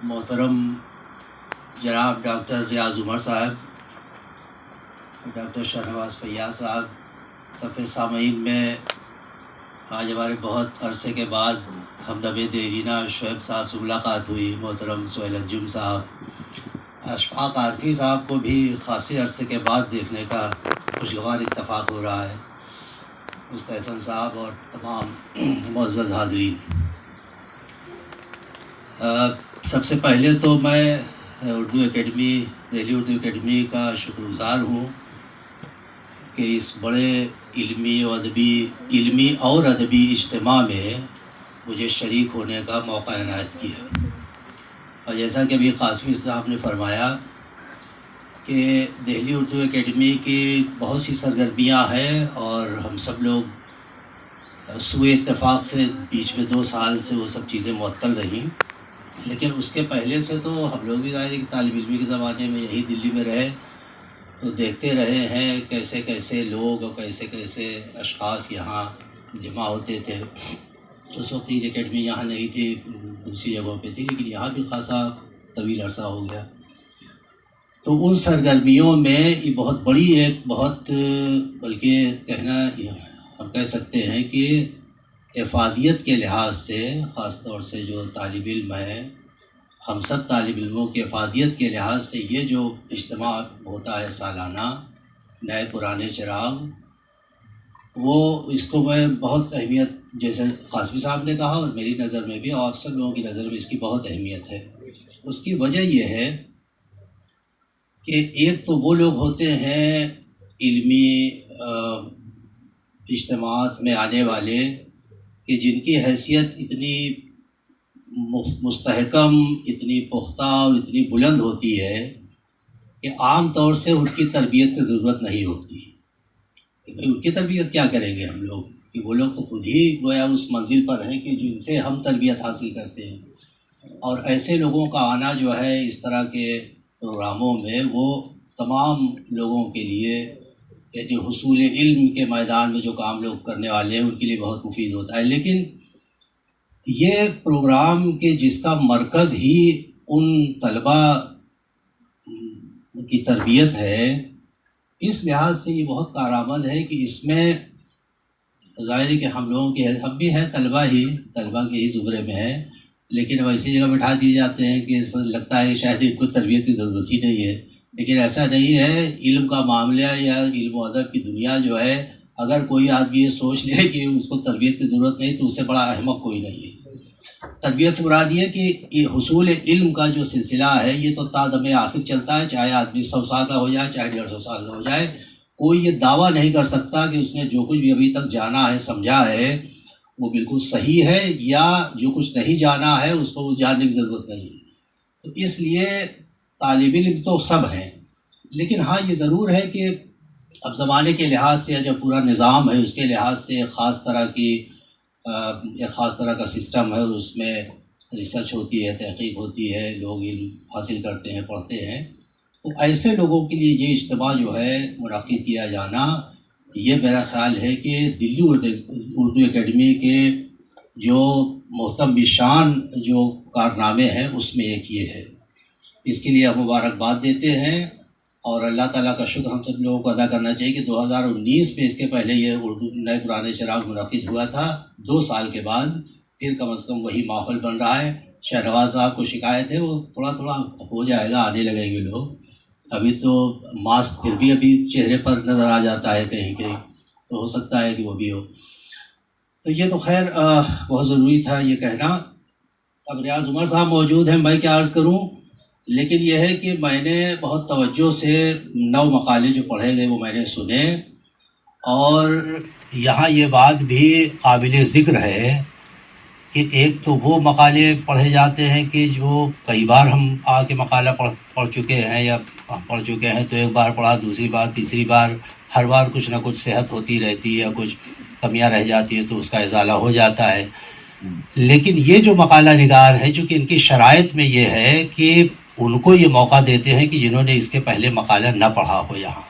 محترم جناب ڈاکٹر ریاض عمر صاحب، ڈاکٹر شاہنواز فیاض صاحب، صف سامعین میں آج ہمارے بہت عرصے کے بعد ہمدم دیرینہ شعیب صاحب سے ملاقات ہوئی. محترم سہیل انجم صاحب، اشفاق عارفی صاحب کو بھی خاصے عرصے کے بعد دیکھنے کا خوشگوار اتفاق ہو رہا ہے. مستحسن صاحب اور تمام معزز حاضرین، سب سے پہلے تو میں اردو اکیڈمی، دہلی اردو اکیڈمی کا شکر گزار ہوں کہ اس بڑے علمی اور ادبی اجتماع میں مجھے شریک ہونے کا موقع عنایت کیا. اور جیسا کہ ابھی قاسمی صاحب نے فرمایا کہ دہلی اردو اکیڈمی کی بہت سی سرگرمیاں ہیں اور ہم سب لوگ سوء اتفاق سے بیچ میں 2 سال سے وہ سب چیزیں معطل رہیں، لیکن اس کے پہلے سے تو ہم لوگ بھی ظاہر ہے کہ طالب علمی کے زمانے میں یہی دلی میں رہے تو دیکھتے رہے ہیں کیسے کیسے لوگ اور کیسے کیسے اشخاص یہاں جمع ہوتے تھے. اس وقت یہ اکیڈمی یہاں نہیں تھی، دوسری جگہوں پہ تھی، لیکن یہاں بھی خاصا طویل عرصہ ہو گیا. تو ان سرگرمیوں میں یہ بہت بڑی بہت بلکہ کہنا ہم کہہ سکتے ہیں کہ افادیت کے لحاظ سے، خاص طور سے جو طالب علم ہیں، ہم سب طالب علموں کی افادیت کے لحاظ سے یہ جو اجتماع ہوتا ہے سالانہ نئے پرانے چراغ، وہ اس کو میں بہت اہمیت، جیسے قاسمی صاحب نے کہا اور میری نظر میں بھی اور آپ سب لوگوں کی نظر میں اس کی بہت اہمیت ہے. اس کی وجہ یہ ہے کہ ایک تو وہ لوگ ہوتے ہیں علمی اجتماعات میں آنے والے کہ جن کی حیثیت اتنی مستحکم، اتنی پختہ اور اتنی بلند ہوتی ہے کہ عام طور سے ان کی تربیت کی ضرورت نہیں ہوتی. ان کی تربیت کیا کریں گے ہم لوگ، کہ وہ لوگ تو خود ہی گویا اس منزل پر ہیں کہ جن سے ہم تربیت حاصل کرتے ہیں. اور ایسے لوگوں کا آنا جو ہے اس طرح کے پروگراموں میں، وہ تمام لوگوں کے لیے، یعنی حصول علم کے میدان میں جو کام لوگ کرنے والے ہیں ان کے لیے بہت مفید ہوتا ہے. لیکن یہ پروگرام کے جس کا مرکز ہی ان طلباء کی تربیت ہے، اس لحاظ سے یہ بہت کارآمد ہے کہ اس میں ظاہر ہے کہ ہم لوگوں کے، ہم بھی ہیں طلباء کے ہی زمرے میں ہیں، لیکن اب ایسی جگہ بٹھا دیے جاتے ہیں کہ لگتا ہے کہ شاید ان کو تربیت کی ضرورت ہی نہیں ہے. لیکن ایسا نہیں ہے. علم کا معاملہ یا علم و ادب کی دنیا جو ہے، اگر کوئی آدمی یہ سوچ لے کہ اس کو تربیت کی ضرورت نہیں تو اس سے بڑا احمق کوئی نہیں ہے. تربیت سے مراد یہ کہ یہ حصول علم کا جو سلسلہ ہے یہ تو تا دم آخر چلتا ہے، چاہے آدمی 100 سال کا ہو جائے چاہے 150 سال کا ہو جائے. کوئی یہ دعویٰ نہیں کر سکتا کہ اس نے جو کچھ بھی ابھی تک جانا ہے، سمجھا ہے، وہ بالکل صحیح ہے، یا جو کچھ نہیں جانا ہے اس کو جاننے کی ضرورت نہیں ہے. تو اس لیے طالب علم تو سب ہیں، لیکن ہاں یہ ضرور ہے کہ اب زمانے کے لحاظ سے جو پورا نظام ہے اس کے لحاظ سے ایک خاص طرح کا سسٹم ہے، اور اس میں ریسرچ ہوتی ہے، تحقیق ہوتی ہے، لوگ علم حاصل کرتے ہیں، پڑھتے ہیں. تو ایسے لوگوں کے لیے یہ اجتماع جو ہے منعقد کیا جانا، یہ میرا خیال ہے کہ دلی اردو اکیڈمی کے جو محتم بشان جو کارنامے ہیں اس میں ایک یہ ہے. اس کے لیے ہم مبارکباد دیتے ہیں اور اللہ تعالیٰ کا شکر ہم سب لوگوں کو ادا کرنا چاہیے کہ 2019 میں، اس کے پہلے یہ اردو نئے پرانے چراغ منعقد ہوا تھا. 2 سال کے بعد پھر کم از کم وہی ماحول بن رہا ہے. شہنواز صاحب کو شکایت ہے، وہ تھوڑا تھوڑا ہو جائے گا، آنے لگیں گے لوگ. ابھی تو ماسک پھر بھی ابھی چہرے پر نظر آ جاتا ہے کہیں کہیں، تو ہو سکتا ہے کہ وہ بھی ہو. تو یہ تو خیر بہت ضروری تھا یہ کہنا. اب ریاض عمر صاحب موجود ہیں، میں کیا عرض کروں، لیکن یہ ہے کہ میں نے بہت توجہ سے 9 مقالے جو پڑھے گئے وہ میں نے سنے، اور یہاں یہ بات بھی قابل ذکر ہے کہ ایک تو وہ مقالے پڑھے جاتے ہیں کہ جو کئی بار ہم آ کے مقالہ پڑھ چکے ہیں یا پڑھ چکے ہیں، تو ایک بار پڑھا، دوسری بار، تیسری بار، ہر بار کچھ نہ کچھ صحت ہوتی رہتی ہے یا کچھ کمیاں رہ جاتی ہے تو اس کا ازالہ ہو جاتا ہے. لیکن یہ جو مقالہ نگار ہے، چونکہ ان کی شرائط میں یہ ہے کہ ان کو یہ موقع دیتے ہیں کہ جنہوں نے اس کے پہلے مقالہ نہ پڑھا ہو یہاں.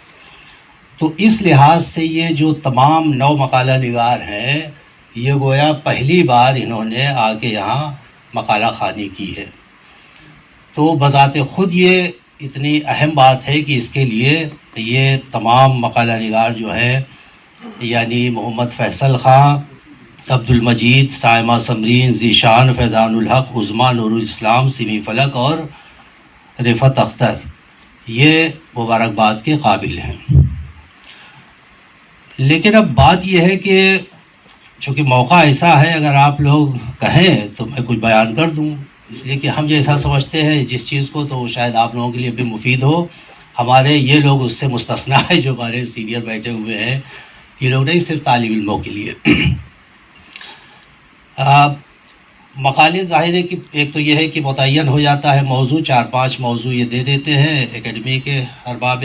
تو اس لحاظ سے یہ جو تمام 9 مقالہ نگار ہیں، یہ گویا پہلی بار انہوں نے آ کے یہاں مقالہ خوانی کی ہے. تو بذات خود یہ اتنی اہم بات ہے کہ اس کے لیے یہ تمام مقالہ نگار جو ہیں، یعنی محمد فیصل خان، عبد المجید، سائمہ سمرین، ذیشان، فیضان الحق، عظما، نور الاسلام، سمی فلک اور رفعت اختر، یہ مبارکباد کے قابل ہیں۔ لیکن اب بات یہ ہے کہ چونکہ موقع ایسا ہے، اگر آپ لوگ کہیں تو میں کچھ بیان کر دوں، اس لیے کہ ہم جیسا سمجھتے ہیں جس چیز کو تو شاید آپ لوگوں کے لیے بھی مفید ہو۔ ہمارے یہ لوگ اس سے مستثنا ہے جو ہمارے سینئر بیٹھے ہوئے ہیں، یہ لوگ نہیں، صرف طالب علموں کے لیے۔ مقالے ظاہر ہے کہ ایک تو یہ ہے کہ متعین ہو جاتا ہے موضوع، 4-5 موضوع یہ دے دیتے ہیں اکیڈمی کے ارباب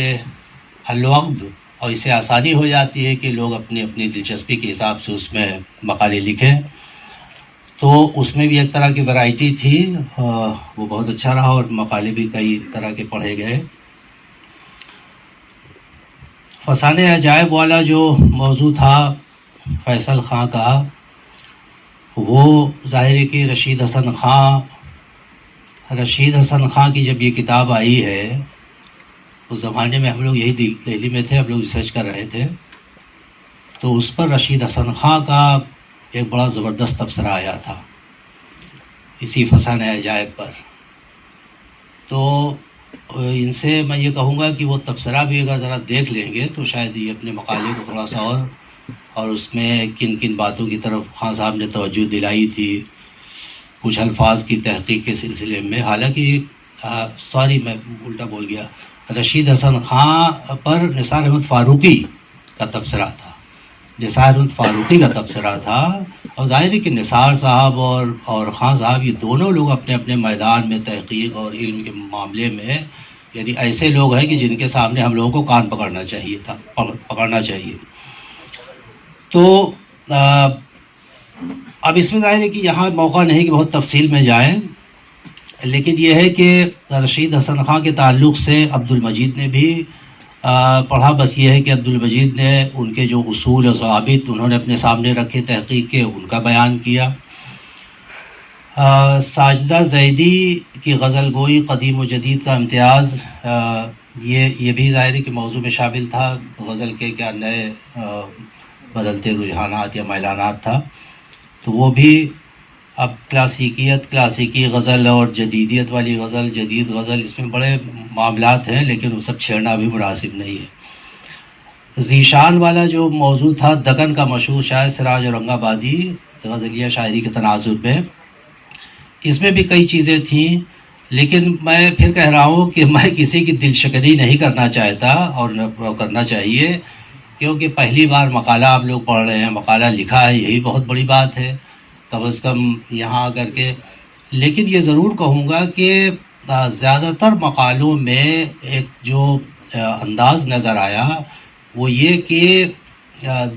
حل و عقد، اور اس سے آسانی ہو جاتی ہے کہ لوگ اپنی اپنی دلچسپی کے حساب سے اس میں مقالے لکھیں۔ تو اس میں بھی ایک طرح کی ورائٹی تھی، وہ بہت اچھا رہا، اور مقالے بھی کئی طرح کے پڑھے گئے۔ فسانہ عجائب والا جو موضوع تھا فیصل خان کا، وہ ظاہر ہے کہ رشید حسن خان کی جب یہ کتاب آئی ہے، اس زمانے میں ہم لوگ یہی دہلی میں تھے، ہم لوگ ریسرچ کر رہے تھے، تو اس پر رشید حسن خان کا ایک بڑا زبردست تبصرہ آیا تھا اسی فسانہ عجائب پر۔ تو ان سے میں یہ کہوں گا کہ وہ تبصرہ بھی اگر ذرا دیکھ لیں گے تو شاید یہ اپنے مقالے کو تھوڑا سا اور اس میں کن کن باتوں کی طرف خان صاحب نے توجہ دلائی تھی، کچھ الفاظ کی تحقیق کے سلسلے میں۔ حالانکہ میں الٹا بول گیا، رشید حسن خان پر نثار احمد فاروقی کا تبصرہ تھا، اور ظاہر ہے کہ نثار صاحب اور خان صاحب، یہ دونوں لوگ اپنے اپنے میدان میں تحقیق اور علم کے معاملے میں یعنی ایسے لوگ ہیں کہ جن کے سامنے ہم لوگوں کو کان پکڑنا چاہیے۔ تو اب اس میں ظاہر ہے کہ یہاں موقع نہیں کہ بہت تفصیل میں جائیں، لیکن یہ ہے کہ رشید حسن خان کے تعلق سے عبد المجید نے بھی پڑھا۔ بس یہ ہے کہ عبد المجید نے ان کے جو اصول و ضوابط انہوں نے اپنے سامنے رکھے تحقیق کے، ان کا بیان کیا۔ ساجدہ زیدی کی غزل گوئی قدیم و جدید کا امتیاز، یہ بھی ظاہر ہے کہ موضوع میں شامل تھا، غزل کے کیا نئے بدلتے رجحانات یا میلانات تھا، تو وہ بھی اب کلاسیکی غزل اور جدیدیت والی غزل، جدید غزل، اس میں بڑے معاملات ہیں، لیکن وہ سب چھیڑنا بھی مناسب نہیں ہے۔ ذیشان والا جو موضوع تھا، دکن کا مشہور شاعر سراج اورنگ آبادی، غزلیہ شاعری کے تناظر میں، اس میں بھی کئی چیزیں تھیں، لیکن میں پھر کہہ رہا ہوں کہ میں کسی کی دل شکنی نہیں کرنا چاہتا اور نہ کرنا چاہیے، کیونکہ پہلی بار مقالہ آپ لوگ پڑھ رہے ہیں، مقالہ لکھا ہے، یہی بہت بڑی بات ہے کم از کم یہاں کر کے۔ لیکن یہ ضرور کہوں گا کہ زیادہ تر مقالوں میں ایک جو انداز نظر آیا وہ یہ کہ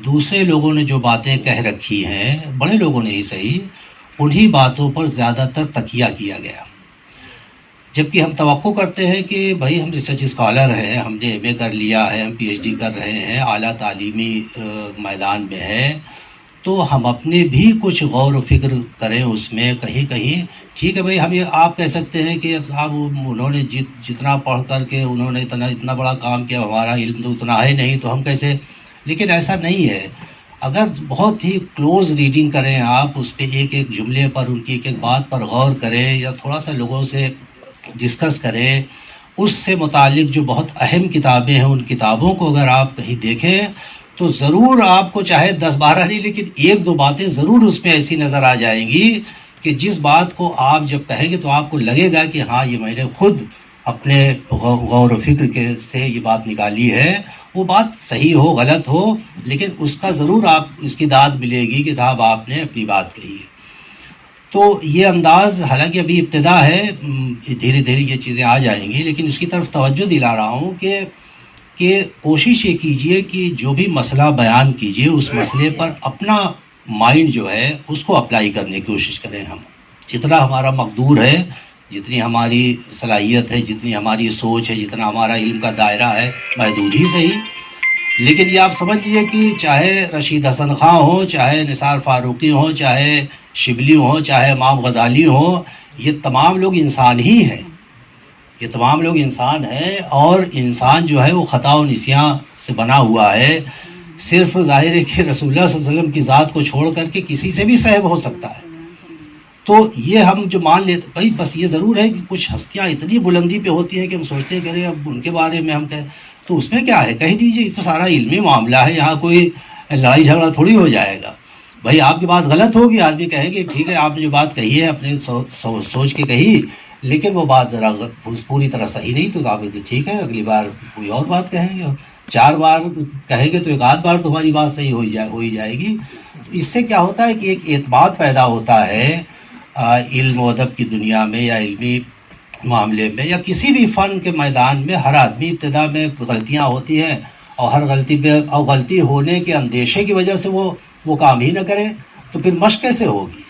دوسرے لوگوں نے جو باتیں کہہ رکھی ہیں، بڑے لوگوں نے ہی صحیح، انہی باتوں پر زیادہ تر تکیہ کیا گیا، جبکہ ہم توقع کرتے ہیں کہ بھائی ہم ریسرچ اسکالر ہیں، ہم نے ایم اے کر لیا ہے، ہم پی ایچ ڈی کر رہے ہیں، اعلیٰ تعلیمی میدان میں ہے، تو ہم اپنے بھی کچھ غور و فکر کریں اس میں کہیں۔ ٹھیک ہے بھائی، ہم یہ آپ کہہ سکتے ہیں کہ صاحب انہوں نے جتنا پڑھ کر کے انہوں نے اتنا بڑا کام کیا، ہمارا علم تو اتنا ہے نہیں، تو ہم کیسے؟ لیکن ایسا نہیں ہے۔ اگر بہت ہی کلوز ریڈنگ کریں آپ، اس پہ ایک ایک جملے پر، ان کی ایک ایک بات پر غور کریں، یا تھوڑا سا لوگوں سے ڈسکس کریں، اس سے متعلق جو بہت اہم کتابیں ہیں، ان کتابوں کو اگر آپ کہیں دیکھیں تو ضرور آپ کو چاہے 10-12 نہیں، لیکن 1-2 باتیں ضرور اس میں ایسی نظر آ جائیں گی کہ جس بات کو آپ جب کہیں گے تو آپ کو لگے گا کہ ہاں یہ میں نے خود اپنے غور و فکر کے سے یہ بات نکالی ہے، وہ بات صحیح ہو غلط ہو، لیکن اس کا ضرور آپ اس کی داد ملے گی کہ صاحب آپ نے اپنی بات کہی ہے۔ تو یہ انداز، حالانکہ ابھی ابتدا ہے، دھیرے دھیرے یہ چیزیں آ جائیں گی، لیکن اس کی طرف توجہ دلا رہا ہوں کہ کوشش یہ کیجئے کہ جو بھی مسئلہ بیان کیجئے، اس مسئلے پر اپنا مائنڈ جو ہے اس کو اپلائی کرنے کی کوشش کریں۔ ہم جتنا ہمارا مقدور ہے، جتنی ہماری صلاحیت ہے، جتنی ہماری سوچ ہے، جتنا ہمارا علم کا دائرہ ہے، محدود ہی صحیح، لیکن یہ آپ سمجھ لیجیے کہ چاہے رشید حسن خان ہو، چاہے نثار فاروقی ہوں، چاہے شبلی ہوں، چاہے امام غزالی ہوں، یہ تمام لوگ انسان ہی ہیں، یہ تمام لوگ انسان ہیں، اور انسان جو ہے وہ خطا و نسیان سے بنا ہوا ہے. صرف ظاہر ہے کہ رسول اللہ صلی اللہ علیہ وسلم کی ذات کو چھوڑ کر کے کسی سے بھی سہو ہو سکتا ہے. تو یہ ہم جو مان لیتے بھائی، بس یہ ضرور ہے کہ کچھ ہستیاں اتنی بلندی پہ ہوتی ہیں کہ ہم سوچتے ہیں کہ ارے اب ان کے بارے میں ہم کہیں تو اس میں کیا ہے، کہہ دیجیے، یہ تو سارا علمی معاملہ ہے، یہاں کوئی لڑائی جھگڑا تھوڑی ہو جائے گا. بھائی آپ کی بات غلط ہوگی، آدمی کہے گی ٹھیک ہے آپ نے جو بات کہی ہے اپنے سوچ کے کہی، لیکن وہ بات ذرا پوری طرح صحیح نہیں، تو آپ ٹھیک ہے اگلی بار کوئی اور بات کہیں گے. 4 بار کہیں گے تو ایک آدھ بار تمہاری بات صحیح ہو ہی جائے گی. تو اس سے کیا ہوتا ہے کہ ایک اعتماد پیدا ہوتا ہے علم و ادب کی دنیا میں، یا علمی معاملے میں، یا کسی بھی فن کے میدان میں. ہر آدمی ابتدا میں غلطیاں ہوتی ہیں، اور ہر غلطی پہ اور غلطی ہونے کے اندیشے کی وجہ سے وہ کام ہی نہ کرے. تو پھر مشق کیسے ہوگی؟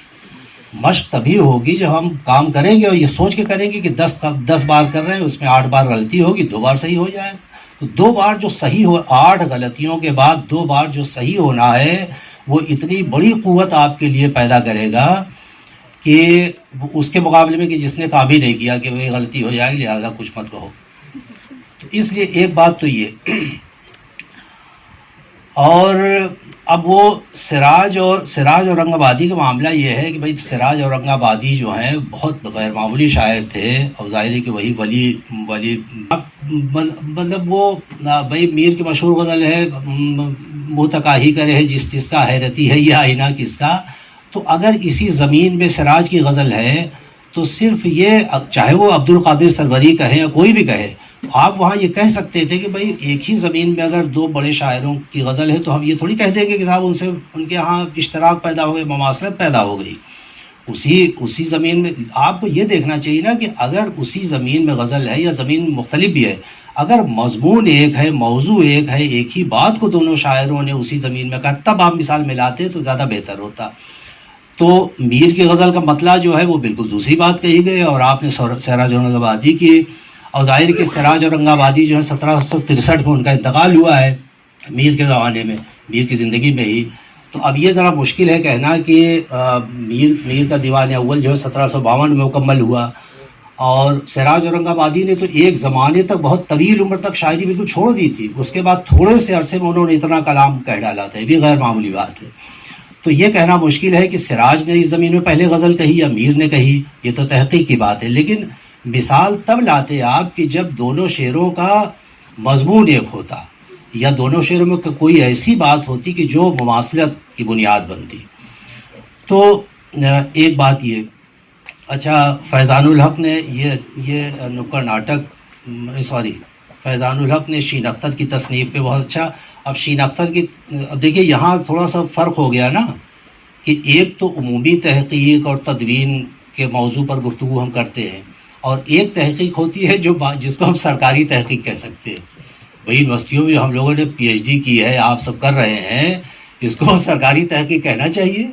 مشق تبھی ہوگی جب ہم کام کریں گے اور یہ سوچ کے کریں گے کہ 10 بار کر رہے ہیں، اس میں 8 بار غلطی ہوگی، 2 بار صحیح ہو جائے. تو 2 بار جو صحیح ہو، 8 غلطیوں کے بعد 2 بار جو صحیح ہونا ہے، وہ اتنی بڑی قوت آپ کے لیے پیدا کرے گا کہ اس کے مقابلے میں کہ جس نے کام ہی نہیں کیا کہ وہ غلطی ہو جائے گی لہٰذا کچھ مت کہو. تو اس لیے ایک بات تو یہ. اور اب وہ سراج اور اورنگ آبادی کا معاملہ یہ ہے کہ بھائی سراج اور اورنگ آبادی جو ہیں بہت غیر معمولی شاعر تھے، اور ظاہر ہے کہ وہی ولی مطلب وہ بھائی میر کی مشہور غزل ہے متقاہی کرے ہے جس کا حیرتی ہے یہ آئینہ کس کا. تو اگر اسی زمین میں سراج کی غزل ہے تو صرف یہ، چاہے وہ عبد القادر سروری کہیں یا کوئی بھی کہے، آپ وہاں یہ کہہ سکتے تھے کہ بھائی ایک ہی زمین میں اگر 2 بڑے شاعروں کی غزل ہے تو ہم یہ تھوڑی کہہ دیں گے کہ صاحب ان کے ہاں اشتراک پیدا ہو گئے، مماثلت پیدا ہو گئی. اسی زمین میں آپ کو یہ دیکھنا چاہیے نا کہ اگر اسی زمین میں غزل ہے یا زمین مختلف بھی ہے، اگر مضمون ایک ہے، موضوع ایک ہے، ایک ہی بات کو دونوں شاعروں نے اسی زمین میں کہا، تب آپ مثال ملاتے تو زیادہ بہتر ہوتا. تو میر کی غزل کا مطلع جو ہے وہ بالکل دوسری بات کہی گئی، اور آپ نے سراج اورنگ آبادی کی. اور ظاہر کہ سراج اورنگ آبادی جو ہے 1763 میں ان کا انتقال ہوا ہے، میر کے زمانے میں، میر کی زندگی میں ہی. تو اب یہ ذرا مشکل ہے کہنا کہ میر کا دیوان اول جو ہے 1752 میں مکمل ہوا، اور سراج اورنگ آبادی نے تو ایک زمانے تک بہت طویل عمر تک شاعری بالکل چھوڑ دی تھی. اس کے بعد تھوڑے سے عرصے میں انہوں نے اتنا کلام کہہ ڈالا تھا، یہ بھی غیر معمولی بات ہے. تو یہ کہنا مشکل ہے کہ سراج نے اس زمین میں پہلے غزل کہی یا میر نے کہی، یہ تو تحقیق کی بات ہے. لیکن مثال تب لاتے آپ کہ جب دونوں شعروں کا مضمون ایک ہوتا، یا دونوں شعروں میں کوئی ایسی بات ہوتی کہ جو مماثلت کی بنیاد بنتی. تو ایک بات یہ. اچھا، فیضان الحق نے یہ نکڑ ناٹک فیضان الحق نے شین اختر کی تصنیف پہ بہت اچھا. اب شین اختر کی، اب دیکھیے یہاں تھوڑا سا فرق ہو گیا نا، کہ ایک تو عمومی تحقیق اور تدوین کے موضوع پر گفتگو ہم کرتے ہیں، اور ایک تحقیق ہوتی ہے جس کو ہم سرکاری تحقیق کہہ سکتے ہیں. وہی یونیورسٹیوں میں ہم لوگوں نے PhD کی ہے، آپ سب کر رہے ہیں، اس کو سرکاری تحقیق کہنا چاہیے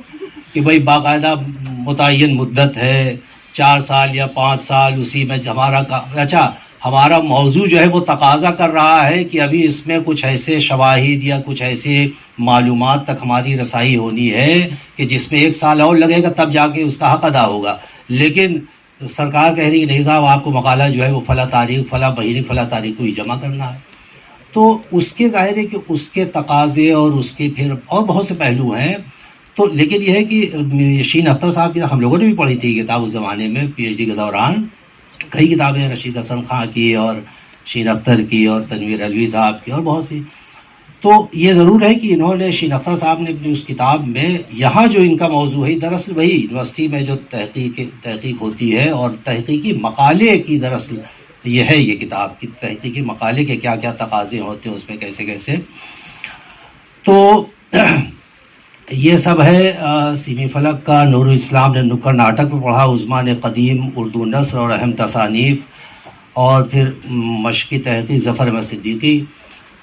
کہ بھائی باقاعدہ متعین مدت ہے، 4 سال یا 5 سال، اسی میں اچھا ہمارا موضوع جو ہے وہ تقاضا کر رہا ہے کہ ابھی اس میں کچھ ایسے شواہد یا کچھ ایسے معلومات تک ہماری رسائی ہونی ہے کہ جس میں 1 سال اور لگے گا تب جا کے اس کا حق ادا ہوگا. لیکن سرکار کہہ رہی ہے نہیں صاحب آپ کو مقالہ جو ہے وہ فلاں تاریخ فلاں مہینے فلاں تاریخ کو ہی جمع کرنا ہے. تو اس کے ظاہر ہے کہ اس کے تقاضے اور اس کے پھر اور بہت سے پہلو ہیں. تو لیکن یہ ہے کہ شین اختر صاحب کی ہم لوگوں نے بھی پڑھی تھی کتاب اس زمانے میں PhD کے دوران. کئی کتابیں رشید حسن خان کی اور شین اختر کی اور تنویر علوی صاحب کی اور بہت سی. تو یہ ضرور ہے کہ انہوں نے شین اختر صاحب نے اپنی اس کتاب میں یہاں جو ان کا موضوع ہے، دراصل وہی یونیورسٹی میں جو تحقیق ہوتی ہے اور تحقیقی مقالے کی دراصل یہ ہے، یہ کتاب کی تحقیقی مقالے کے کیا کیا تقاضے ہوتے ہیں اس میں کیسے کیسے. تو یہ سب ہے. سیمی فلک کا نور الاسلام نے نکڑ ناٹک میں پڑھا، عظما نے قدیم اردو نثر اور اہم تصانیف، اور پھر مشقی تحقیق ظفر احمد صدیقی.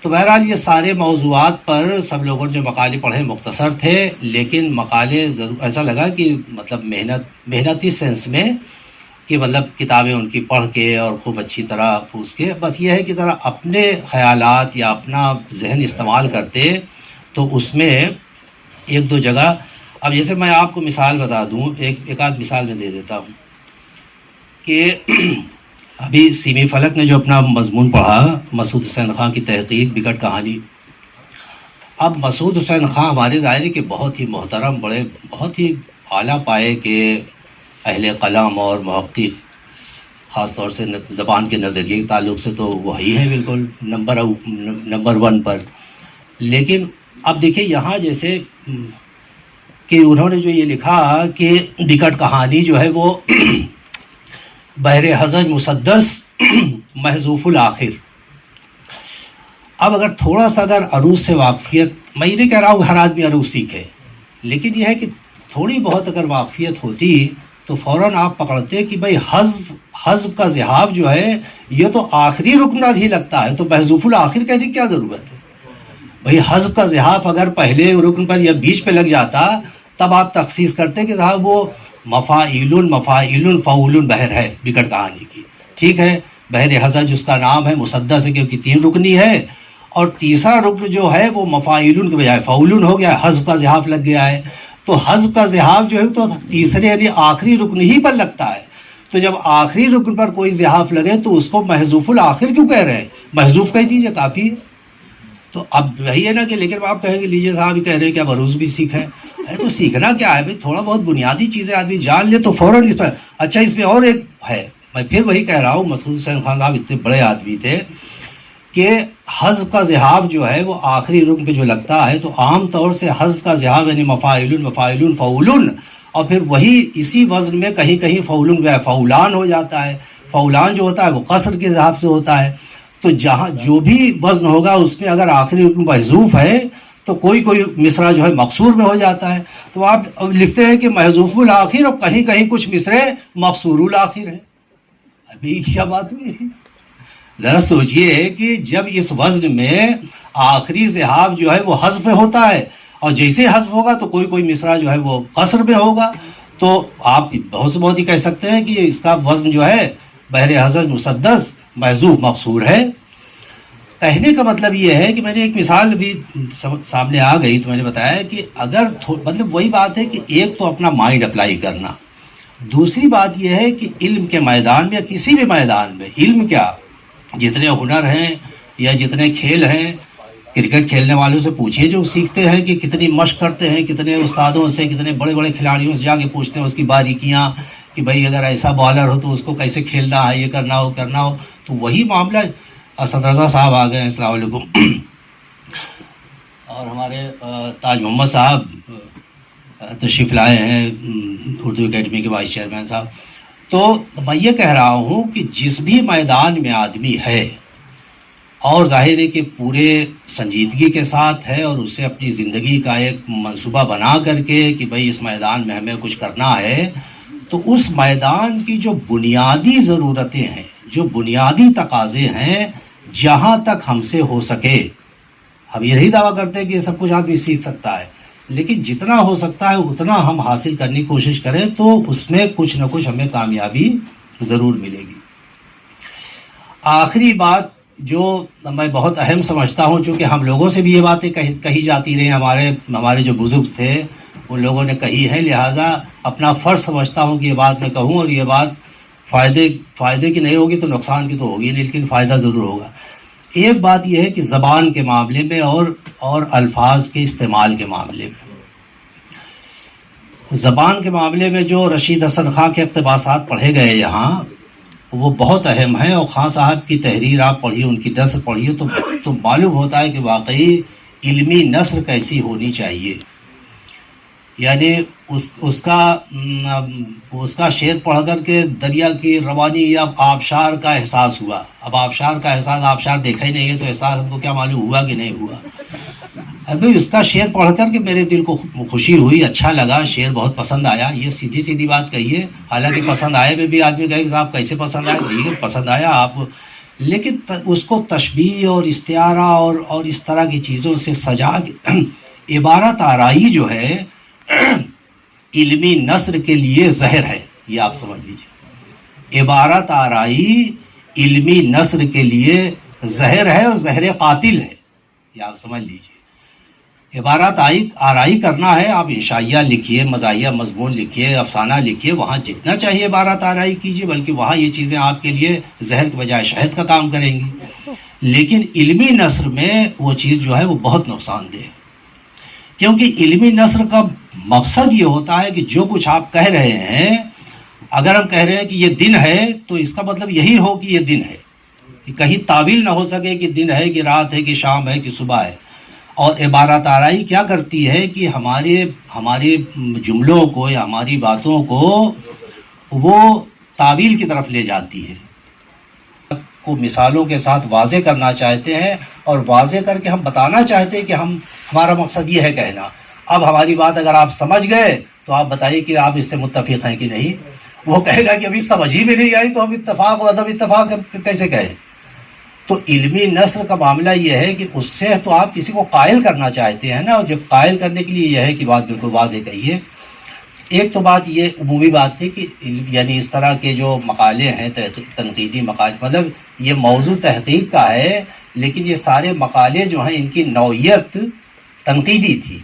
تو بہرحال یہ سارے موضوعات پر سب لوگوں نے جو مقالے پڑھے مختصر تھے، لیکن مقالے ضرور ایسا لگا کہ مطلب محنتی سینس میں کہ مطلب کتابیں ان کی پڑھ کے اور خوب اچھی طرح پوچھ کے. بس یہ ہے کہ ذرا اپنے خیالات یا اپنا ذہن استعمال کرتے تو اس میں 1-2 جگہ. اب جیسے میں آپ کو مثال بتا دوں، ایک آدھ مثال میں دے دیتا ہوں کہ ابھی سیمی فلک نے جو اپنا مضمون پڑھا مسعود حسین خان کی تحقیق بکٹ کہانی. اب مسعود حسین خان ہمارے ظاہر کے بہت ہی محترم بڑے بہت ہی اعلیٰ پائے کے اہل قلم اور محقق، خاص طور سے زبان کے نظریے کے تعلق سے تو وہی ہے بالکل نمبر 1 پر. لیکن اب دیکھیں یہاں جیسے کہ انہوں نے جو یہ لکھا کہ بکٹ کہانی جو ہے وہ بحر حزج مسدس محذوف الآخر. اب اگر تھوڑا سا اگر عروض سے واقفیت، میں یہ نہیں کہہ رہا ہوں ہر آدمی عروض سیکھے، لیکن یہ ہے کہ تھوڑی بہت اگر واقفیت ہوتی تو فوراً آپ پکڑتے کہ بھائی حذف کا ذہاب جو ہے یہ تو آخری رکن ہی لگتا ہے، تو محذوف الآخر کہنے کی کیا ضرورت ہے؟ بھائی حذف کا ذہاب اگر پہلے رکن پر یا بیچ پہ لگ جاتا تب آپ تخصیص کرتے کہ صاحب وہ مفاعیل فعول بحر ہے بکٹ کہانی کی. ٹھیک ہے، بحر حزج اس کا نام ہے، مسدس ہے کیونکہ 3 رکنی ہے، اور تیسرا رکن جو ہے وہ مفاعیل کے بجائے فعول ہو گیا، حذف کا ذہاب لگ گیا ہے. تو حذف کا ذہاب جو ہے تو تیسرے یعنی آخری رکن ہی پر لگتا ہے. تو جب آخری رکن پر کوئی ذہاب لگے تو اس کو محذوف الآخر کیوں کہہ رہے ہیں؟ محذوف کہہ دیجیے کافی ہے. تو اب وہی ہے نا کہ لیکن آپ کہیں گے لیجیے صاحب یہ کہہ رہے ہیں کہ اب عروض بھی سیکھا ہے. ارے تو سیکھنا کیا ہے بھائی، تھوڑا بہت بنیادی چیزیں آدمی جان لے تو فوراً اس پر. اچھا اس میں اور ایک ہے، میں پھر وہی کہہ رہا ہوں، مسعود حسین خان صاحب اتنے بڑے آدمی تھے کہ حذف کا ذہاب جو ہے وہ آخری رکن پہ جو لگتا ہے تو عام طور سے حذف کا ذہاب یعنی مفاعل فعول، اور پھر وہی اسی وزن میں کہیں کہیں فعولان ہو جاتا ہے. فعولان جو ہوتا ہے وہ قصر کے ذہاب سے ہوتا ہے. تو جہاں جو بھی وزن ہوگا اس میں اگر آخری رکن محذوف ہے تو کوئی مصرع جو ہے مقصور میں ہو جاتا ہے. تو آپ لکھتے ہیں کہ محذوف الآخر، اور کہیں کہیں کچھ مصرے مقصور الآخر ہیں. ابھی کیا بات ہوئی؟ ذرا سوچئے کہ جب اس وزن میں آخری ذہاب جو ہے وہ حذف میں ہوتا ہے، اور جیسے حذف ہوگا تو کوئی مصرع جو ہے وہ قصر میں ہوگا، تو آپ بہت سے بہت ہی کہہ سکتے ہیں کہ اس کا وزن جو ہے بحر حزج مسدس محذوف مقصور ہے. کہنے کا مطلب یہ ہے کہ میں نے ایک مثال بھی سامنے آ گئی تو میں نے بتایا کہ اگر مطلب وہی بات ہے کہ ایک تو اپنا مائنڈ اپلائی کرنا، دوسری بات یہ ہے کہ علم کے میدان میں یا کسی بھی میدان میں، علم کیا جتنے ہنر ہیں یا جتنے کھیل ہیں، کرکٹ کھیلنے والوں سے پوچھیے جو سیکھتے ہیں کہ کتنی مشق کرتے ہیں، کتنے استادوں سے، کتنے بڑے بڑے کھلاڑیوں سے جا کے پوچھتے ہیں اس کی باریکیاں کہ بھائی اگر ایسا بالر ہو تو اس کو کیسے کھیلنا ہے، یہ کرنا ہو. تو وہی معاملہ. اسد رضا صاحب آ گئے ہیں، السلام علیکم. اور ہمارے تاج محمد صاحب تشریف لائے ہیں، اردو اکیڈمی کے وائس چیئرمین صاحب. تو میں یہ کہہ رہا ہوں کہ جس بھی میدان میں آدمی ہے اور ظاہر ہے کہ پورے سنجیدگی کے ساتھ ہے اور اسے اپنی زندگی کا ایک منصوبہ بنا کر کے کہ بھئی اس میدان میں ہمیں کچھ کرنا ہے، تو اس میدان کی جو بنیادی ضرورتیں ہیں، جو بنیادی تقاضے ہیں، جہاں تک ہم سے ہو سکے، ہم یہی دعویٰ کرتے ہیں کہ یہ سب کچھ آدمی سیکھ سکتا ہے، لیکن جتنا ہو سکتا ہے اتنا ہم حاصل کرنے کی کوشش کریں تو اس میں کچھ نہ کچھ ہمیں کامیابی ضرور ملے گی. آخری بات جو میں بہت اہم سمجھتا ہوں، چونکہ ہم لوگوں سے بھی یہ باتیں کہی جاتی رہی، ہمارے جو بزرگ تھے ان لوگوں نے کہی ہے، لہٰذا اپنا فرض سمجھتا ہوں کہ یہ بات میں کہوں، اور یہ بات فائدے کی نہیں ہوگی تو نقصان کی تو ہوگی نہیں، لیکن فائدہ ضرور ہوگا. ایک بات یہ ہے کہ زبان کے معاملے میں اور الفاظ کے استعمال کے معاملے میں، زبان کے معاملے میں جو رشید حسن خان کے اقتباسات پڑھے گئے یہاں وہ بہت اہم ہیں، اور خان صاحب کی تحریر آپ پڑھیے، ان کی نثر پڑھیے تو معلوم ہوتا ہے کہ واقعی علمی نثر کیسی ہونی چاہیے. یعنی اس کا شعر پڑھ کر کے دریا کی روانی یا آبشار کا احساس ہوا. اب آبشار کا احساس، آبشار دیکھا ہی نہیں ہے تو احساس ہم کو کیا معلوم ہوا کہ نہیں ہوا. ابھی اس کا شعر پڑھ کر کے میرے دل کو خوشی ہوئی، اچھا لگا، شعر بہت پسند آیا. یہ سیدھی بات کہیے، حالانکہ پسند آئے میں بھی آدمی کہے کہ صاحب کیسے پسند آیا، ٹھیک ہے پسند آیا آپ، لیکن اس کو تشبیہ اور استعارہ اور اس طرح کی چیزوں سے سجا کے عبارت آرائی جو ہے علمی نثر کے لیے زہر ہے. یہ آپ سمجھ لیجیے، عبارت آرائی علمی نثر کے لیے زہر ہے اور زہر قاتل ہے. یہ آپ سمجھ لیجیے. عبارات آرائی کرنا ہے، آپ عشائیہ لکھیے، مزاحیہ مضمون لکھیے، افسانہ لکھیے، وہاں جتنا چاہیے عبارات آرائی کیجیے، بلکہ وہاں یہ چیزیں آپ کے لیے زہر کے بجائے شہد کا کام کریں گی. لیکن علمی نثر میں وہ چیز جو ہے وہ بہت نقصان دہ ہے، کیونکہ علمی نثر کا مقصد یہ ہوتا ہے کہ جو کچھ آپ کہہ رہے ہیں، اگر ہم کہہ رہے ہیں کہ یہ دن ہے تو اس کا مطلب یہی ہو کہ یہ دن ہے، کہ کہیں تعویل نہ ہو سکے کہ دن ہے کہ رات ہے کہ شام ہے کہ صبح ہے. اور عبارات آرائی کیا کرتی ہے کہ ہمارے جملوں کو یا ہماری باتوں کو وہ تعویل کی طرف لے جاتی ہے، کو مثالوں کے ساتھ واضح کرنا چاہتے ہیں، اور واضح کر کے ہم بتانا چاہتے ہیں کہ ہمارا مقصد یہ ہے کہنا. اب ہماری بات اگر آپ سمجھ گئے تو آپ بتائیے کہ آپ اس سے متفق ہیں کہ نہیں. وہ کہے گا کہ ابھی سمجھ ہی بھی نہیں آئی تو ہم اتفاق و عدم اتفاق کیسے کہیں. تو علمی نثر کا معاملہ یہ ہے کہ اس سے تو آپ کسی کو قائل کرنا چاہتے ہیں نا، اور جب قائل کرنے کے لیے یہ ہے کہ بات بالکل واضح کہیے. ایک تو بات یہ عمومی بات تھی کہ یعنی اس طرح کے جو مقالے ہیں تنقیدی مقالے، مطلب یہ موضوع تحقیق کا ہے لیکن یہ سارے مقالے جو ہیں ان کی نوعیت تنقیدی تھی،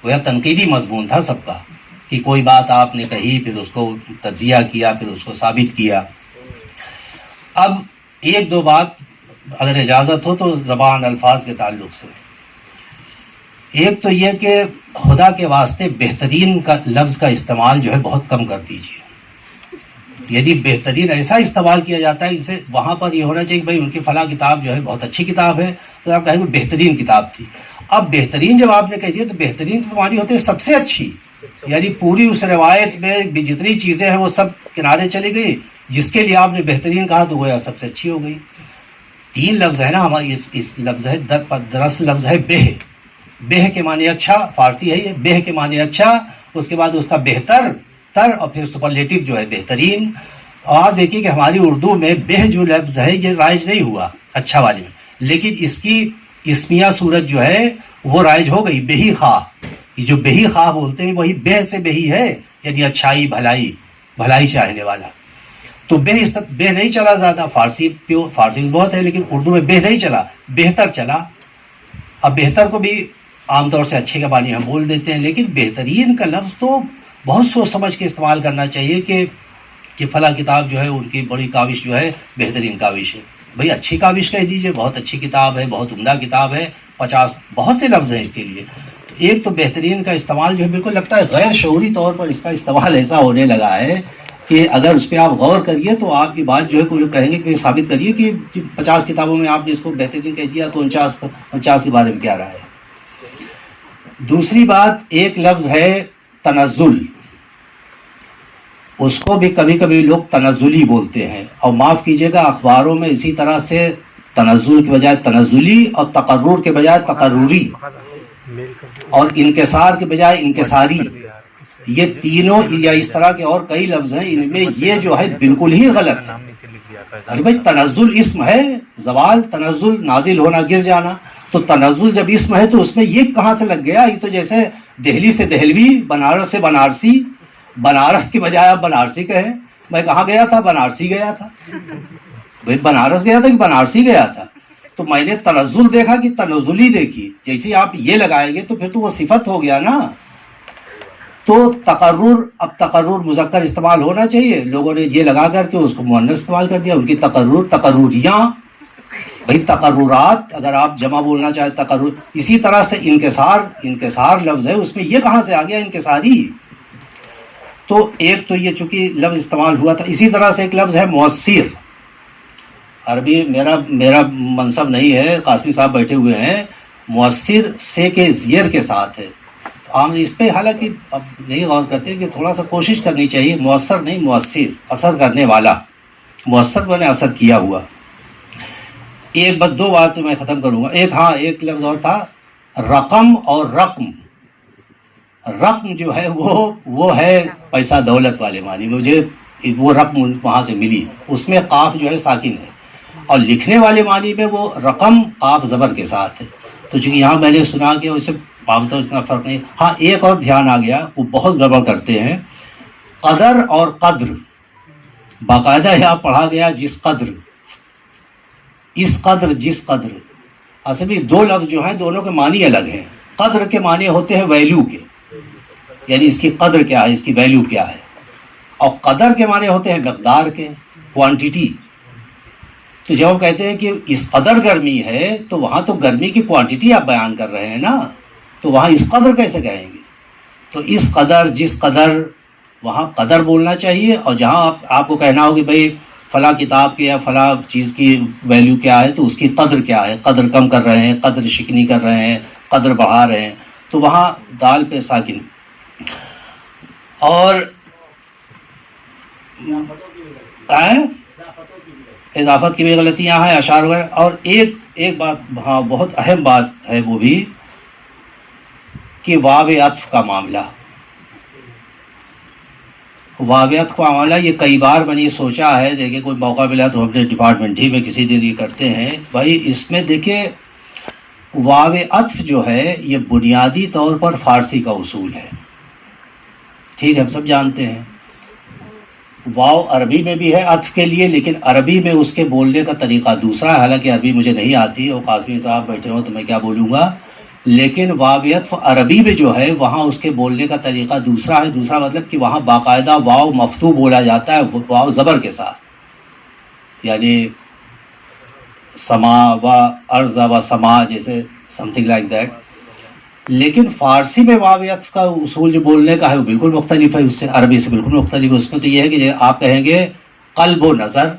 وہ تنقیدی مضمون تھا سب کا، کہ کوئی بات آپ نے کہی پھر اس کو تجزیہ کیا پھر اس کو ثابت کیا. اب ایک دو بات اگر اجازت ہو تو زبان الفاظ کے تعلق سے. ایک تو یہ کہ خدا کے واسطے بہترین کا لفظ کا استعمال جو ہے بہت کم کر دیجیے. یدی بہترین ایسا استعمال کیا جاتا ہے جسے وہاں پر یہ ہونا چاہیے کہ بھائی ان کی فلاں کتاب جو ہے بہت اچھی کتاب ہے تو آپ کہیں گے بہترین کتاب تھی. اب بہترین جب آپ نے کہہ دیا تو بہترین تو تمہاری ہوتی ہے سب سے اچھی، یعنی پوری اس روایت میں جتنی چیزیں ہیں وہ سب کنارے چلی گئی، جس کے لیے آپ نے بہترین کہا تو گویا سب سے اچھی ہو گئی. تین لفظ ہے نا ہماری، اس لفظ ہے دراصل لفظ ہے بہ کے معنی اچھا، فارسی ہے یہ، بہ کے معنی اچھا، اس کے بعد اس کا بہتر تر، اور پھر سپرلیٹو جو ہے بہترین. اور آپ دیکھیے کہ ہماری اردو میں بہ جو لفظ ہے یہ رائج نہیں ہوا اچھا والی میں، لیکن اس کی اسمیہ صورت جو ہے وہ رائج ہو گئی، بہی خواہ. یہ جو بہی خواہ بولتے ہیں وہی بہ سے بہی ہے، یعنی اچھائی بھلائی چاہنے والا. تو بہ نہیں چلا زیادہ، فارسی میں بہت ہے لیکن اردو میں بہ نہیں چلا، بہتر چلا. اب بہتر کو بھی عام طور سے اچھے کا معنی ہم بول دیتے ہیں، لیکن بہترین کا لفظ تو بہت سوچ سمجھ کے استعمال کرنا چاہیے کہ فلاں کتاب جو ہے ان کی بڑی کاوش جو ہے بہترین کاوش ہے. بھئی اچھی کاوش کہہ دیجئے، بہت اچھی کتاب ہے، بہت عمدہ کتاب ہے، 50 بہت سے لفظ ہیں اس کے لیے. ایک تو بہترین کا استعمال جو ہے بالکل لگتا ہے غیر شعوری طور پر اس کا استعمال ایسا ہونے لگا ہے کہ اگر اس پہ آپ غور کریے تو آپ کی بات جو ہے کوئی کہیں گے کہ ثابت کریے کہ 50 کتابوں میں آپ نے اس کو بہترین کہہ دیا تو 49 کے بارے میں کیا رہا ہے. دوسری بات، ایک لفظ ہے تنزل، اس کو بھی کبھی کبھی لوگ تنزلی بولتے ہیں، اور معاف کیجیے گا اخباروں میں اسی طرح سے تنزل کے بجائے تنزلی اور تقرر کے بجائے تقرری اور انکسار کے بجائے انکساری، یہ تینوں یا اس طرح کے اور کئی لفظ ہیں، ان میں یہ جو ہے بالکل ہی غلط ہے. ارے بھائی تنزل اسم ہے، زوال تنزل نازل ہونا گر جانا، تو تنزل جب اسم ہے تو اس میں یہ کہاں سے لگ گیا؟ یہ تو جیسے دہلی سے دہلوی، بنارس سے بنارسی، بنارس کی بجائے آپ بنارسی کہیں. میں کہاں گیا تھا؟ بنارسی گیا تھا. بھائی بنارس گیا تھا کہ بنارسی گیا تھا؟ تو میں نے تنزل دیکھا کہ تنزلی دیکھی. جیسے آپ یہ لگائیں گے تو پھر تو وہ صفت ہو گیا نا. تو تقرر، اب تقرر مذکر استعمال ہونا چاہیے، لوگوں نے یہ لگا کر کے اس کو مؤنث استعمال کر دیا. ان کی تقرریاں، بھئی تقررات اگر آپ جمع بولنا چاہیں تقرر. اسی طرح سے انکسار لفظ ہے، اس میں یہ کہاں سے آ گیا انکساری؟ تو ایک تو یہ چونکہ لفظ استعمال ہوا تھا. اسی طرح سے ایک لفظ ہے مؤثر. عربی میرا منصب نہیں ہے، قاسمی صاحب بیٹھے ہوئے ہیں. مؤثر سے کے زیر کے ساتھ ہے. عام اس پہ حالانکہ اب نہیں غور کرتے کہ تھوڑا سا کوشش کرنی چاہیے. مؤثر نہیں، مؤثر، اثر کرنے والا. مؤثر میں نے اثر کیا ہوا. ایک بات، دو بات میں ختم کروں گا. ایک لفظ اور تھا رقم اور رقم. رقم جو ہے وہ ہے پیسہ دولت والے معنی. مجھے وہ رقم وہاں سے ملی، اس میں قاف جو ہے ساکن ہے، اور لکھنے والے معنی میں وہ رقم قاف زبر کے ساتھ ہے. تو چونکہ یہاں میں نے سنا کہ اس سے عام طور اتنا فرق نہیں. ہاں ایک اور دھیان آ گیا، وہ بہت گڑبڑ کرتے ہیں. قدر اور قدر باقاعدہ یہاں پڑھا گیا جس قدر، اس قدر، جس قدر. اصل میں دو لفظ جو ہیں دونوں کے معنی الگ ہیں. قدر کے معنی ہوتے ہیں ویلیو کے، یعنی اس کی قدر کیا ہے، اس کی ویلیو کیا ہے، اور قدر کے معنی ہوتے ہیں مقدار کے، کوانٹیٹی۔ تو جب ہم کہتے ہیں کہ اس قدر گرمی ہے تو وہاں تو گرمی کی کوانٹیٹی آپ بیان کر رہے ہیں نا، تو وہاں اس قدر کیسے کہیں گے؟ تو اس قدر، جس قدر، وہاں قدر بولنا چاہیے، اور جہاں آپ کو کہنا ہو کہ بھئی فلاں کتاب کے یا فلاں چیز کی ویلیو کیا ہے تو اس کی قدر کیا ہے، قدر کم کر رہے ہیں، قدر شکنی کر رہے ہیں، قدر بڑھا رہے ہیں، تو وہاں دال پہ ساکن۔ اور اضافت کی بھی غلطیاں ہیں، اشعار وغیرہ۔ اور ایک بات ہاں بہت اہم بات ہے وہ بھی کہ واو عطف کا معاملہ، واو عطف کا معاملہ یہ کئی بار میں نے سوچا ہے، دیکھیں کوئی موقع ملا تو اپنے ڈپارٹمنٹ ہی میں کسی دن یہ کرتے ہیں بھائی، اس میں دیکھیں واو عطف جو ہے یہ بنیادی طور پر فارسی کا اصول ہے، ٹھیک ہے، ہم سب جانتے ہیں۔ واو عربی میں بھی ہے عطف کے لیے، لیکن عربی میں اس کے بولنے کا طریقہ دوسرا ہے، حالانکہ عربی مجھے نہیں آتی، اور قاسمی صاحب بیٹھے ہوں تو میں کیا بولوں گا، لیکن واو عطف عربی میں جو ہے وہاں اس کے بولنے کا طریقہ دوسرا ہے۔ دوسرا مطلب کہ وہاں باقاعدہ واو مفتوح بولا جاتا ہے، واو زبر کے ساتھ، یعنی سما و ارض و سما، جیسے سم تھنگ لائک دیٹ۔ لیکن فارسی میں واو عطف کا اصول جو بولنے کا ہے وہ بالکل مختلف ہے، اس سے عربی سے بالکل مختلف ہے۔ اس میں تو یہ ہے کہ آپ کہیں گے قلب و نظر،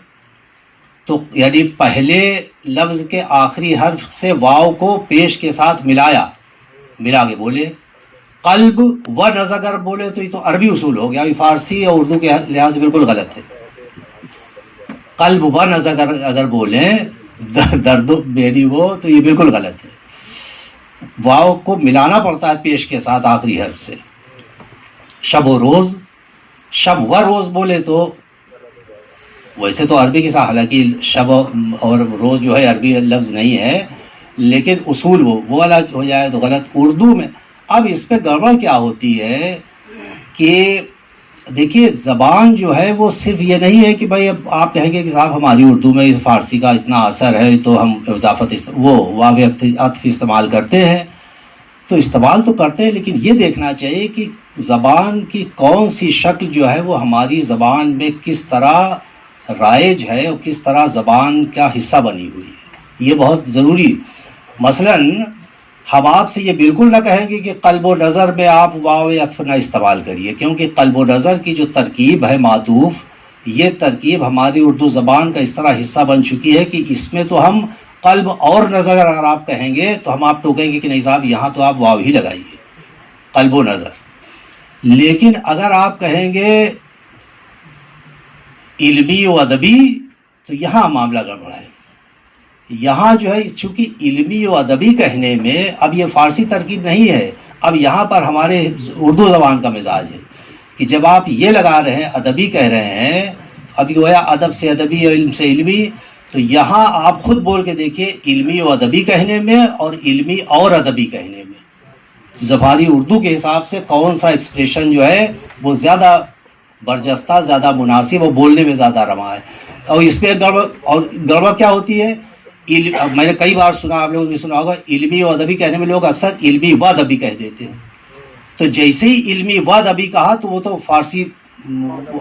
تو یعنی پہلے لفظ کے آخری حرف سے واو کو پیش کے ساتھ ملا کے بولے۔ قلب و نظر اگر بولے تو یہ تو عربی اصول ہو گیا، یہ فارسی اور اردو کے لحاظ سے بالکل غلط ہے۔ قلب و نظر اگر بولیں درد میری وہ، تو یہ بالکل غلط ہے، واو کو ملانا پڑتا ہے پیش کے ساتھ آخری حرف سے۔ شب و روز، شب و روز بولے تو ویسے تو عربی کے ساتھ، حالانکہ شب اور روز جو ہے عربی لفظ نہیں ہے، لیکن اصول وہ والا ہو جائے تو غلط۔ اردو میں اب اس پہ گڑبڑ کیا ہوتی ہے کہ دیکھیے زبان جو ہے وہ صرف یہ نہیں ہے کہ بھائی اب آپ کہیں گے کہ صاحب ہماری اردو میں اس فارسی کا اتنا اثر ہے تو ہم اضافت وہ واو عطف استعمال کرتے ہیں، تو استعمال تو کرتے ہیں، لیکن یہ دیکھنا چاہیے کہ زبان کی کون سی شکل جو ہے وہ ہماری زبان میں کس طرح رائج ہے اور کس طرح زبان کا حصہ بنی ہوئی ہے، یہ بہت ضروری۔ مثلاً ہم آپ سے یہ بالکل نہ کہیں گے کہ قلب و نظر میں آپ واو عطف نہ استعمال کریے، کیونکہ قلب و نظر کی جو ترکیب ہے معطوف، یہ ترکیب ہماری اردو زبان کا اس طرح حصہ بن چکی ہے کہ اس میں تو ہم قلب اور نظر اگر آپ کہیں گے تو ہم آپ ٹوکیں گے کہ نہیں صاحب یہاں تو آپ واو ہی لگائیے، قلب و نظر۔ لیکن اگر آپ کہیں گے علمی و ادبی تو یہاں معاملہ گڑبڑ ہے، یہاں جو ہے چونکہ علمی و ادبی کہنے میں اب یہ فارسی ترکیب نہیں ہے، اب یہاں پر ہمارے اردو زبان کا مزاج ہے کہ جب آپ یہ لگا رہے ہیں ادبی کہہ رہے ہیں، اب یہ ہوا ادب سے ادبی اور علم سے علمی، تو یہاں آپ خود بول کے دیکھیے علمی و ادبی کہنے میں اور علمی اور ادبی کہنے میں زبانی اردو کے حساب سے کون سا ایکسپریشن جو ہے وہ زیادہ برجستہ، زیادہ مناسب اور بولنے میں زیادہ روا ہے۔ اور اس پہ گڑبڑ کیا ہوتی ہے، میں نے کئی بار سنا، آپ لوگوں نے سنا ہوگا علمی و ادبی کہنے میں لوگ اکثر علمی و ادبی کہہ دیتے ہیں، تو جیسے ہی علمی و ادبی کہا تو وہ تو فارسی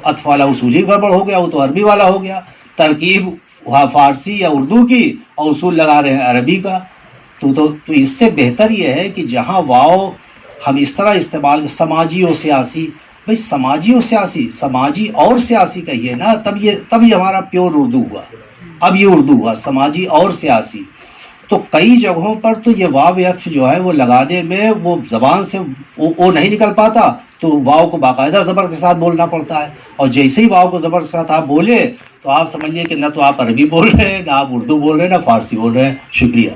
عطف والا اصول ہی گڑبڑ ہو گیا، وہ تو عربی والا ہو گیا، ترکیب وہاں فارسی یا اردو کی اور اصول لگا رہے ہیں عربی کا۔ تو اس سے بہتر یہ ہے کہ جہاں واو ہم اس طرح استعمال، سماجی و سیاسی، بھائی سماجی و سیاسی، سماجی اور سیاسی کہیے نا، تب یہ ہمارا پیور اردو ہوا، اب یہ اردو ہوا سماجی اور سیاسی۔ تو کئی جگہوں پر تو یہ واو عطف جو ہے وہ لگانے میں وہ زبان سے وہ نہیں نکل پاتا، تو واو کو باقاعدہ زبر کے ساتھ بولنا پڑتا ہے، اور جیسے ہی واو کو زبر کے ساتھ آپ بولے تو آپ سمجھیے کہ نہ تو آپ عربی بول رہے ہیں، نہ آپ اردو بول رہے ہیں، نہ فارسی بول رہے ہیں۔ شکریہ۔